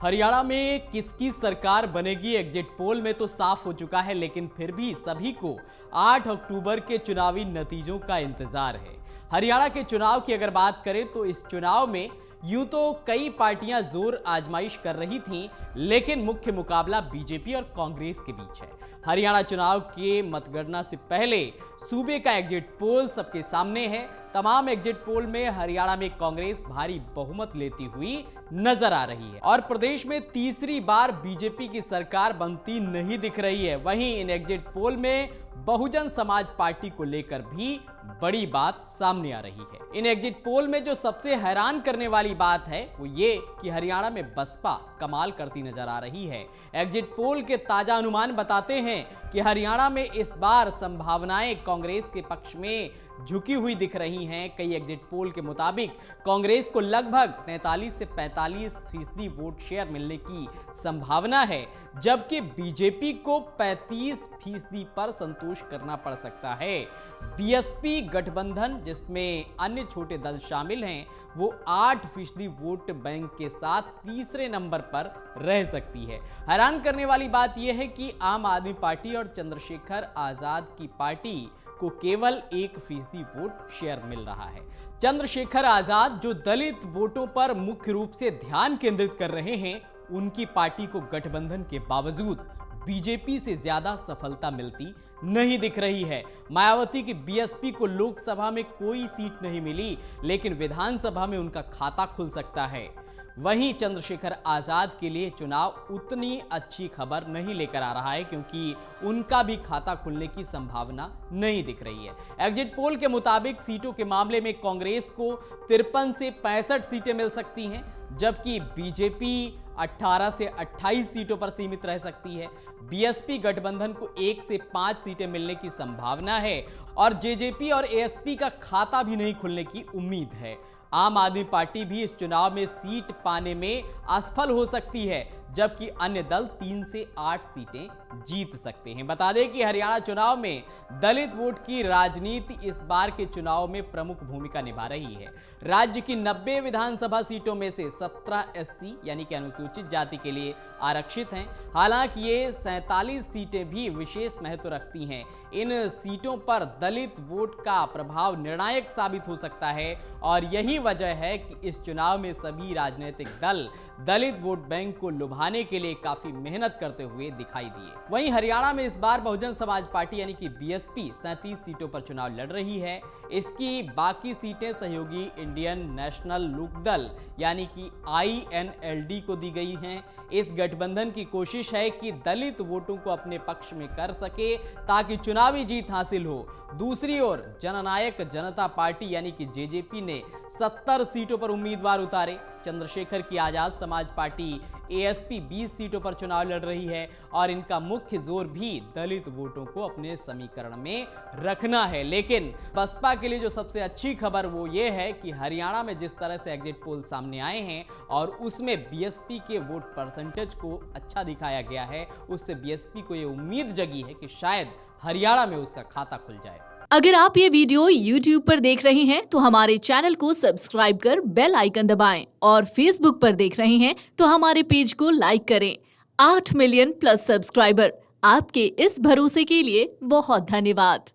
हरियाणा में किसकी सरकार बनेगी एग्जिट पोल में तो साफ हो चुका है, लेकिन फिर भी सभी को 8 अक्टूबर के चुनावी नतीजों का इंतजार है। हरियाणा के चुनाव की अगर बात करें तो इस चुनाव में यूं तो कई पार्टियां जोर आजमाइश कर रही थीं, लेकिन मुख्य मुकाबला बीजेपी और कांग्रेस के बीच है। हरियाणा चुनाव के मतगणना से पहले सूबे का एग्जिट पोल सबके सामने है। तमाम एग्जिट पोल में हरियाणा में कांग्रेस भारी बहुमत लेती हुई नजर आ रही है और प्रदेश में तीसरी बार बीजेपी की सरकार बनती नहीं दिख रही है। वहीं इन एग्जिट पोल में बहुजन समाज पार्टी को लेकर भी बड़ी बात सामने आ रही है। इन एग्जिट पोल में जो सबसे हैरान करने वाली बात है वो ये कि हरियाणा में बसपा कमाल करती नजर आ रही है। एग्जिट पोल के ताजा अनुमान बताते हैं कि हरियाणा में इस बार संभावनाएं कांग्रेस के पक्ष में झुकी हुई दिख रही हैं। कई एग्जिट पोल के मुताबिक कांग्रेस को लगभग 43 से 45% वोट शेयर मिलने की संभावना है, जबकि बीजेपी को 35% पर संतोष करना पड़ सकता है। बीएसपी गठबंधन, जिसमें अन्य छोटे दल शामिल हैं, वो 8% वोट बैंक के साथ तीसरे नंबर पर रह सकती है। हैरान करने वाली बात यह है कि आम आदमी पार्टी और चंद्रशेखर आजाद की पार्टी को केवल 1% वोट शेयर मिल रहा है। चंद्रशेखर आजाद, जो दलित वोटों पर मुख्य रूप से ध्यान केंद्रित कर रहे हैं, उनकी पार्टी को गठबंधन के बावजूद बीजेपी से ज्यादा सफलता मिलती नहीं दिख रही है। मायावती की बीएसपी को लोकसभा में कोई सीट नहीं मिली, लेकिन विधानसभा में उनका खाता खुल सकता है। वहीं चंद्रशेखर आजाद के लिए चुनाव उतनी अच्छी खबर नहीं लेकर आ रहा है, क्योंकि उनका भी खाता खुलने की संभावना नहीं दिख रही है। एग्जिट पोल के मुताबिक सीटों के मामले में कांग्रेस को 53 से 65 सीटें मिल सकती हैं, जबकि बीजेपी 18 से 28 सीटों पर सीमित रह सकती है। बीएसपी गठबंधन को 1 से 5 सीटें मिलने की संभावना है और जेजेपी और एएसपी का खाता भी नहीं खुलने की उम्मीद है। आम आदमी पार्टी भी इस चुनाव में सीट पाने में असफल हो सकती है, जबकि अन्य दल 3 से 8 सीटें जीत सकते हैं। बता दें कि हरियाणा चुनाव में दलित वोट की राजनीति इस बार के चुनाव में प्रमुख भूमिका निभा रही है। राज्य की 90 विधानसभा सीटों में से 17 एससी यानी कि अनुसूचित जाति के लिए आरक्षित हैं। हालांकि ये 47 सीटें भी विशेष महत्व रखती हैं। इन सीटों पर दलित वोट का प्रभाव निर्णायक साबित हो सकता है और यही वजह है कि इस चुनाव में सभी राजनीतिक दल दलित वोट बैंक को लुभाने के लिए काफी मेहनत करते हुए दिखाई दिए। वहीं हरियाणा में इस बार बहुजन समाज पार्टी यानी कि बीएसपी 37 सीटों पर चुनाव लड़ रही है। इसकी बाकी सीटें सहयोगी इंडियन नेशनल लोकदल यानी कि INLD को दी गई हैं। इस गठबंधन की कोशिश है कि दलित वोटों को अपने पक्ष में कर सके ताकि चुनावी जीत हासिल हो। दूसरी ओर जननायक जनता पार्टी यानी कि जेजेपी ने 70 सीटों पर उम्मीदवार उतारे। चंद्रशेखर की आजाद समाज पार्टी एएसपी 20 सीटों पर चुनाव लड़ रही है और इनका मुख्य जोर भी दलित वोटों को अपने समीकरण में रखना है। लेकिन बसपा के लिए जो सबसे अच्छी खबर वो ये है कि हरियाणा में जिस तरह से एग्जिट पोल सामने आए हैं और उसमें बीएसपी के वोट परसेंटेज को अच्छा दिखाया गया है, उससे बीएसपी को ये उम्मीद जगी है कि शायद हरियाणा में उसका खाता खुल जाए। अगर आप ये वीडियो YouTube पर देख रहे हैं तो हमारे चैनल को सब्सक्राइब कर बेल आइकन दबाएं और Facebook पर देख रहे हैं तो हमारे पेज को लाइक करें। 8 मिलियन प्लस सब्सक्राइबर, आपके इस भरोसे के लिए बहुत धन्यवाद।